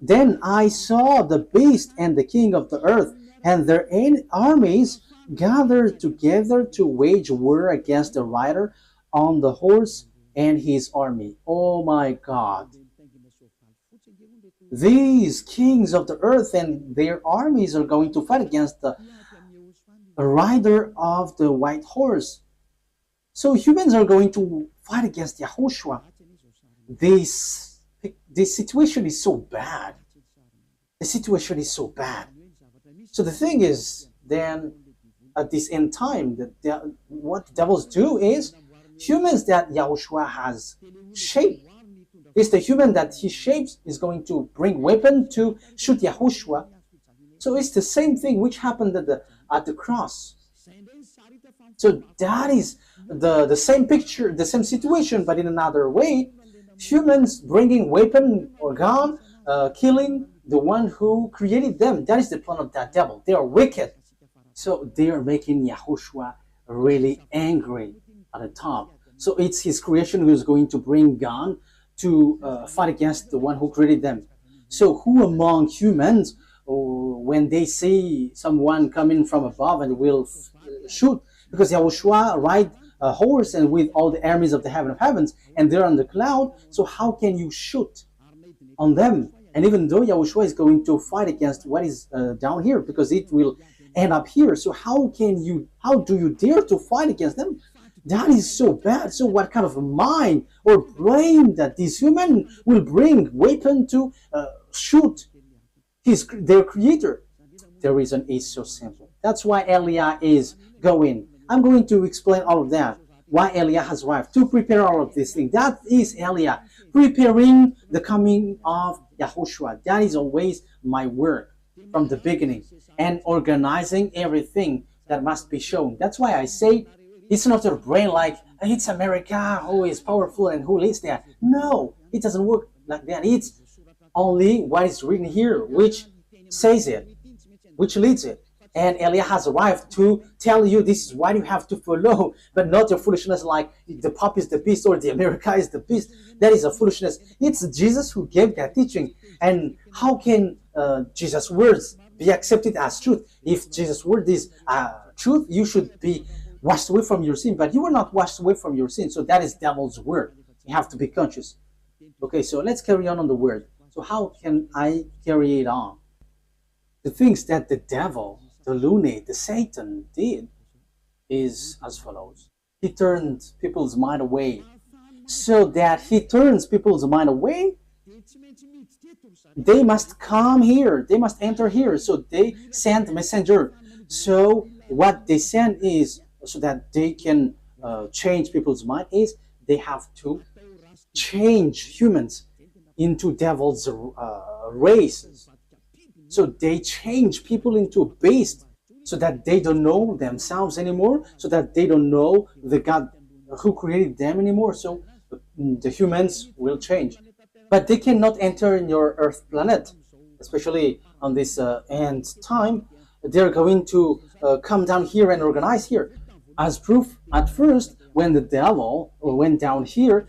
Then I saw the beast and the king of the earth and their armies gathered together to wage war against the rider on the horse and his army. Oh my God. These kings of the earth and their armies are going to fight against the rider of the white horse. So humans are going to fight against Yahushua. This situation is so bad. The situation is so bad. So the thing is, then at this end time, what the devils do is, humans that Yahushua has shaped, is the human that he shapes is going to bring weapon to shoot Yahushua. So it's the same thing which happened at the cross. So that is the same picture, the same situation, but in another way. Humans bringing weapon or gun, killing the one who created them. That is the plan of that devil. They are wicked. So they are making Yahushua really angry at the top. So it's his creation who is going to bring gun to fight against the one who created them. So who among humans, when they see someone coming from above and will shoot, because Yahushua ride a horse and with all the armies of the heaven of heavens, and they're on the cloud, so how can you shoot on them? And even though Yahushua is going to fight against what is down here, because it will end up here, so how do you dare to fight against them? That is so bad. So what kind of a mind or brain that this human will bring weapon to shoot their creator? The reason is so simple. That's why Eliah is going. I'm going to explain all of that. Why Eliah has arrived to prepare all of these things. That is Eliah preparing the coming of Yahushua. That is always my work from the beginning, and organizing everything that must be shown. That's why I say it's not your brain like it's America who is powerful and who leads there. No, it doesn't work like that. It's only what is written here which says it, which leads it. And Eliah has arrived to tell you this is what you have to follow, but not your foolishness like the Pope is the beast or the America is the beast. That is a foolishness. It's Jesus who gave that teaching. And how can Jesus' words be accepted as truth? If Jesus' word is truth, you should be washed away from your sin, but you were not washed away from your sin. So that is devil's word. You have to be conscious. Okay, so let's carry on the word. So how can I carry it on? The things that the devil, the lunatic, the Satan did is as follows. He turned people's mind away. So that he turns people's mind away, they must come here. They must enter here. So they send messenger. So what they send is, so that they can change people's mind, is they have to change humans into devil's races. So they change people into beasts so that they don't know themselves anymore, so that they don't know the God who created them anymore. So the humans will change. But they cannot enter in your Earth planet, especially on this end time. They're going to come down here and organize here. As proof, at first, when the devil went down here,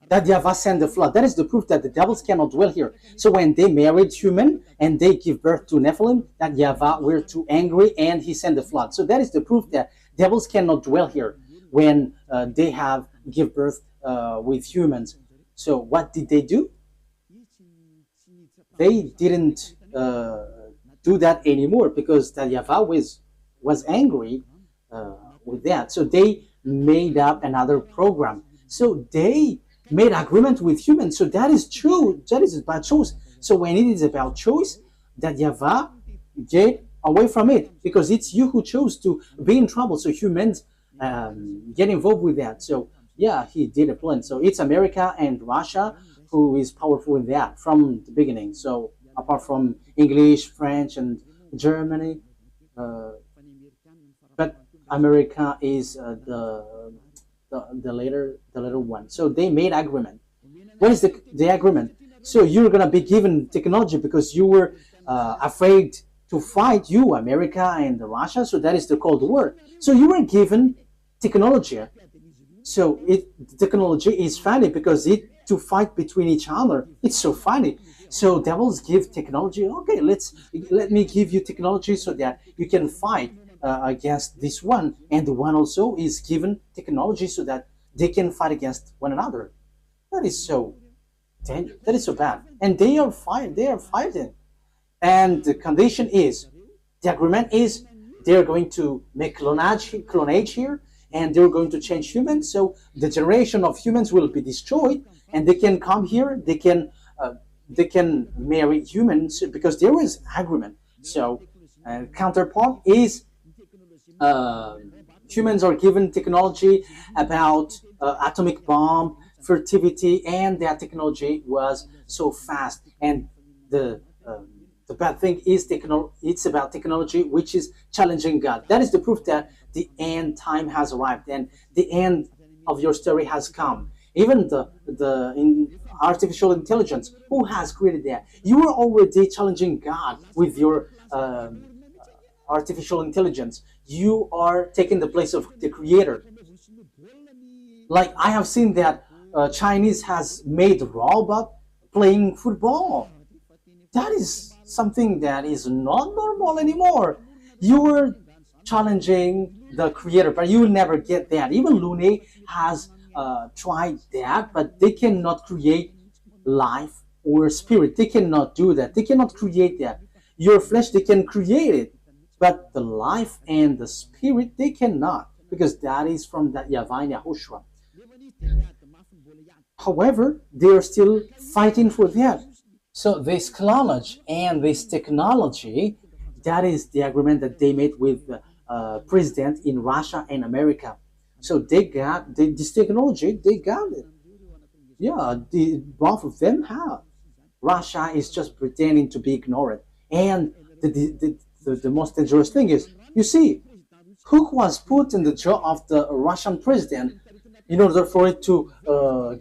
that YAHVAH sent the flood. That is the proof that the devils cannot dwell here. So when they married human and they give birth to Nephilim, that YAHVAH were too angry and he sent the flood. So that is the proof that devils cannot dwell here when they have give birth with humans. So what did they do? They didn't do that anymore because that YAHVAH was angry with that. So they made up another program. So they made agreement with humans. So that is true. That is about choice. So when it is about choice, that YAHVAH get away from it because it's you who chose to be in trouble. So humans get involved with that. So yeah, he did a plan. So it's America and Russia who is powerful in that from the beginning. So apart from English, French, and Germany, but America is the later one. So they made agreement. What is the agreement? So you're gonna be given technology because you were afraid to fight, you America and Russia. So that is the Cold War. So you were given technology. So technology is funny because it to fight between each other. It's so funny. So devils give technology. Okay, let me give you technology so that you can fight against this one, and the one also is given technology so that they can fight against one another. That is so dangerous. That is so bad. And they are fighting. They are fighting. And the condition is, the agreement is, they're going to make clonage here, and they're going to change humans. So the generation of humans will be destroyed, and they can come here. They can marry humans because there is agreement. So counterpart is humans are given technology about atomic bomb, fertility, and that technology was so fast. And the bad thing is it's about technology which is challenging God. That is the proof that the end time has arrived and the end of your story has come. Even in artificial intelligence, who has created that? You are already challenging God with your artificial intelligence. You are taking the place of the creator. Like I have seen that Chinese has made robot playing football. That is something that is not normal anymore. You are challenging the creator, but you will never get that. Even Lune has tried that, but they cannot create life or spirit. They cannot do that. They cannot create that. Your flesh, they can create it, but the life and the spirit, they cannot, because that is from that YAHVAH and YAHOSHUAH. However, they are still fighting for that. So this clonage and this technology, that is the agreement that they made with the president in Russia and America. So they got this technology, they got it. Yeah, both of them have. Russia is just pretending to be ignorant. And the most dangerous thing is, you see, who was put in the jaw of the Russian president in order for it to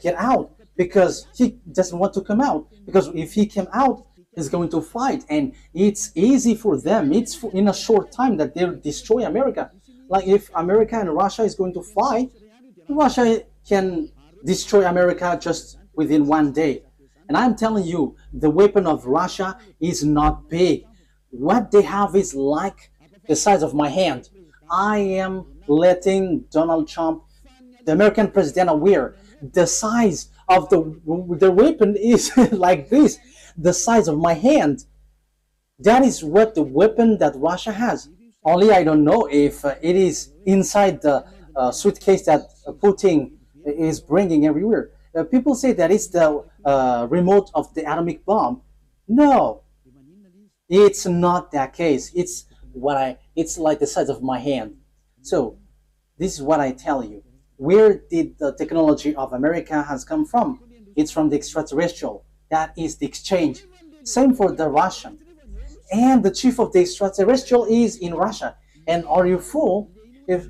get out, because he doesn't want to come out. Because if he came out, he's going to fight, and it's easy for them. It's in a short time that they'll destroy America. Like if America and Russia is going to fight, Russia can destroy America just within one day. And I'm telling you, the weapon of Russia is not big. What they have is like the size of my hand. I am letting Donald Trump, the American president, aware the size of the weapon is like this, the size of my hand. That is what the weapon that Russia has. Only I don't know if it is inside the suitcase that Putin is bringing everywhere. People say that it's the remote of the atomic bomb. No, it's not that case. It's like the size of my hand. So this is what I tell you. where did the technology of America has come from? It's from the extraterrestrial. That is the exchange. Same for the Russian. And the chief of the extraterrestrial is in Russia. And are you fool? If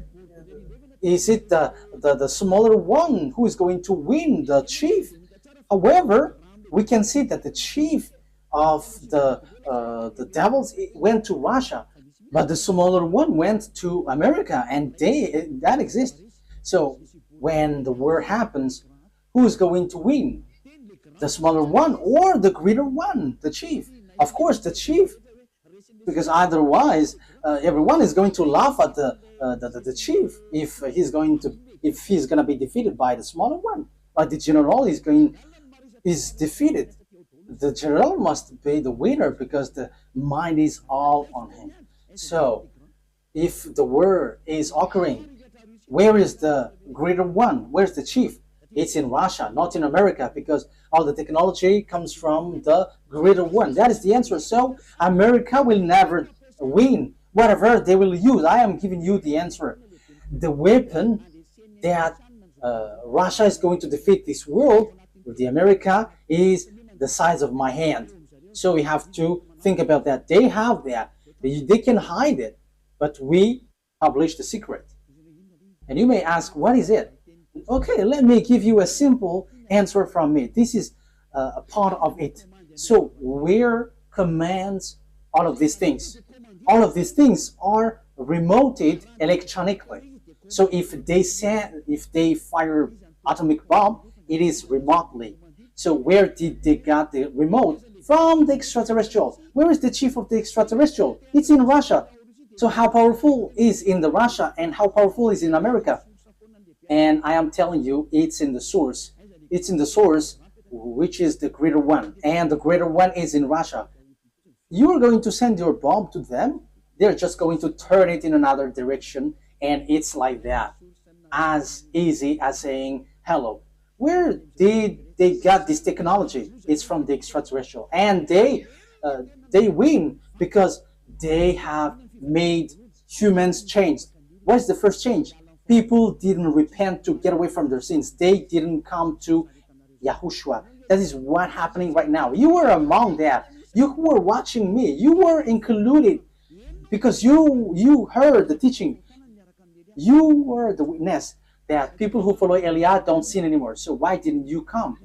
is it the smaller one who is going to win, the chief? However, we can see that the chief of the devils went to Russia, but the smaller one went to America, and that exists. So when the war happens, who is going to win? The smaller one or the greater one, the chief? Of course, the chief, because otherwise everyone is going to laugh at the chief if he's going to be defeated by the smaller one. But the general is defeated. The general must be the winner because the mind is all on him. So if the war is occurring, where is the greater one? Where's the chief? It's in Russia, not in America, because all the technology comes from the greater one. That is the answer. So America will never win. Whatever they will use, I am giving you the answer. The weapon that Russia is going to defeat this world with the America is the size of my hand. So we have to think about that. They have that. They can hide it, but we publish the secret. And you may ask, what is it? Okay, let me give you a simple answer from me. This is a part of it. So where commands all of these things? All of these things are remoted electronically. So if they fire atomic bomb, it is remotely. So where did they get the remote? From the extraterrestrial. Where is the chief of the extraterrestrial? It's in Russia. So how powerful is in the Russia and how powerful is in America? And I am telling you, it's in the source. It's in the source, which is the greater one. And the greater one is in Russia. You are going to send your bomb to them. They're just going to turn it in another direction. And it's like that. As easy as saying hello. Where did they get this technology? It's from the extraterrestrial. And they win because they have made humans change. What is the first change? People didn't repent to get away from their sins. They didn't come to YAHOSHUAH. That is what's happening right now. You were among that. You who were watching me, you were included because you heard the teaching. You were the witness that people who follow Eliah don't sin anymore. So why didn't you come?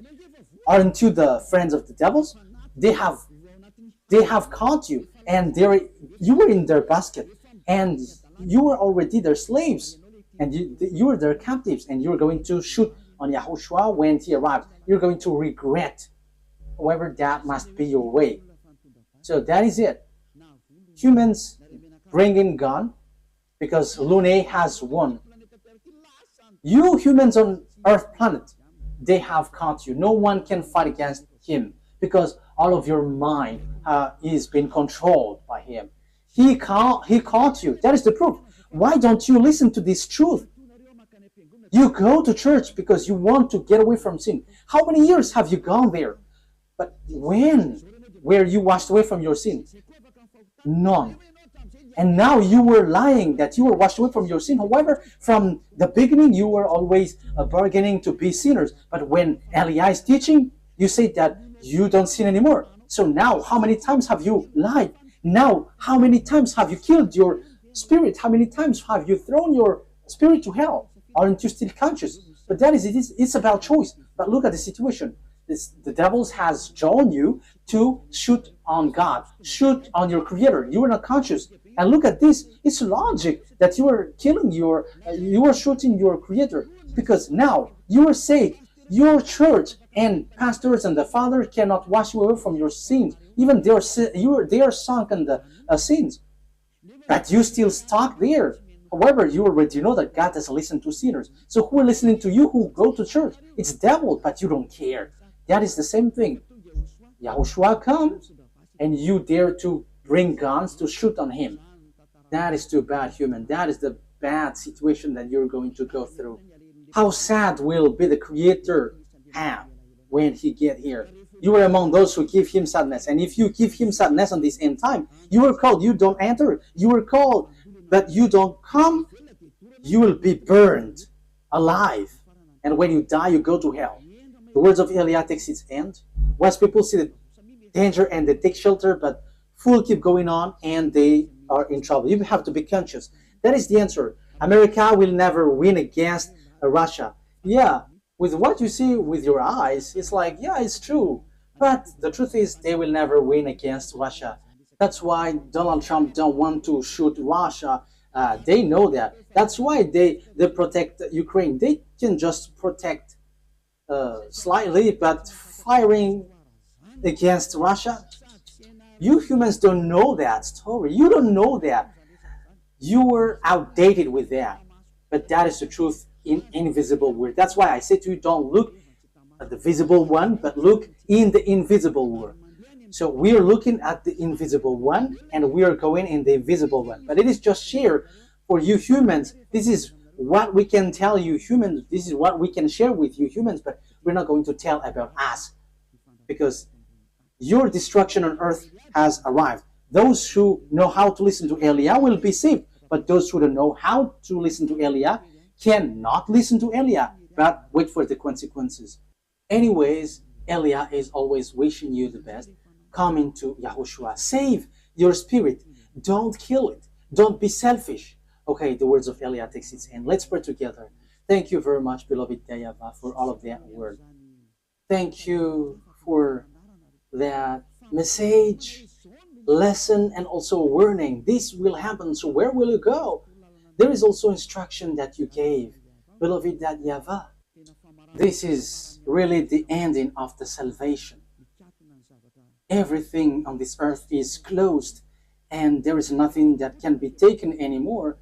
Aren't you the friends of the devils? They have caught you, and you were in their basket, and you were already their slaves, and you were their captives, and you're going to shoot on YAHOSHUAH when he arrives. You're going to regret. However, that must be your way. So that is it. Humans bring in gun because Lune has won. You humans on Earth planet, they have caught you. No one can fight against him because all of your mind is being controlled by him. He caught you. That is the proof. Why don't you listen to this truth? You go to church because you want to get away from sin. How many years have you gone there? But when were you washed away from your sin? None. And now you were lying that you were washed away from your sin. However, from the beginning, you were always bargaining to be sinners. But when Eliah is teaching, you say that you don't sin anymore. So now, how many times have you lied? Now, how many times have you killed your spirit? How many times have you thrown your spirit to hell? Aren't you still conscious? But that is it. It's about choice. But look at the situation. The devil has drawn you to shoot on God, shoot on your Creator. You are not conscious. And look at this. It's logic that you are killing you are shooting your Creator, because now you are saved. Your church and pastors and the Father cannot wash you away from your sins. Even they are sunk in the sins, but you still stuck there. However, you already know that God doesn't listen to sinners. So who are listening to you who go to church? It's devil, but you don't care. That is the same thing. YAHOSHUAH comes, and you dare to bring guns to shoot on him. That is too bad, human. That is the bad situation that you're going to go through. How sad will be the Creator have when he get here? You are among those who give him sadness. And if you give him sadness on this end time, you are called, you don't enter. You are called, but you don't come, you will be burned alive. And when you die, you go to hell. The words of Eliah takes its end. Wise people see the danger and they take shelter, but fools keep going on and they are in trouble. You have to be conscious. That is the answer. America will never win against Russia. Yeah, with what you see with your eyes, it's like, yeah, it's true. But the truth is, they will never win against Russia. That's why Donald Trump don't want to shoot Russia. They know that. That's why they protect Ukraine. They can just protect slightly, but firing against Russia, you humans don't know that story. You don't know that. You were outdated with that. But that is the truth in invisible world. That's why I say to you, don't look at the visible one, but look in the invisible world. So we are looking at the invisible one, and we are going in the invisible one. But it is just share for you humans. This is what we can tell you humans. This is what we can share with you humans, but we're not going to tell about us, because your destruction on earth has arrived. Those who know how to listen to Eliah will be saved, but those who don't know how to listen to Eliah cannot listen to Eliah, but wait for the consequences. Anyways, Eliah is always wishing you the best. Come into YAHOSHUAH. Save your spirit. Don't kill it. Don't be selfish. Okay, the words of Eliah takes its end. Let's pray together. Thank you very much, beloved YAHVAH, for all of that word. Thank you for that message, lesson, and also warning. This will happen, so where will you go? There is also instruction that you gave, beloved YAHVAH. This is really the ending of the salvation. Everything on this earth is closed, and there is nothing that can be taken anymore.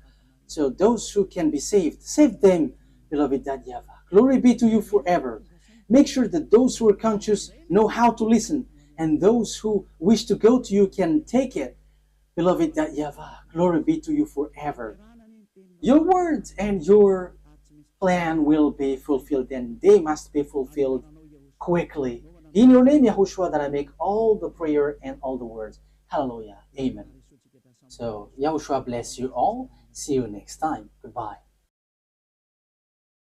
So those who can be saved, save them, beloved YAHVAH. Glory be to you forever. Make sure that those who are conscious know how to listen, and those who wish to go to you can take it. Beloved YAHVAH, glory be to you forever. Your words and your plan will be fulfilled, and they must be fulfilled quickly. In your name, YAHOSHUAH, that I make all the prayer and all the words. Hallelujah. Amen. So, YAHOSHUAH bless you all. See you next time. Goodbye.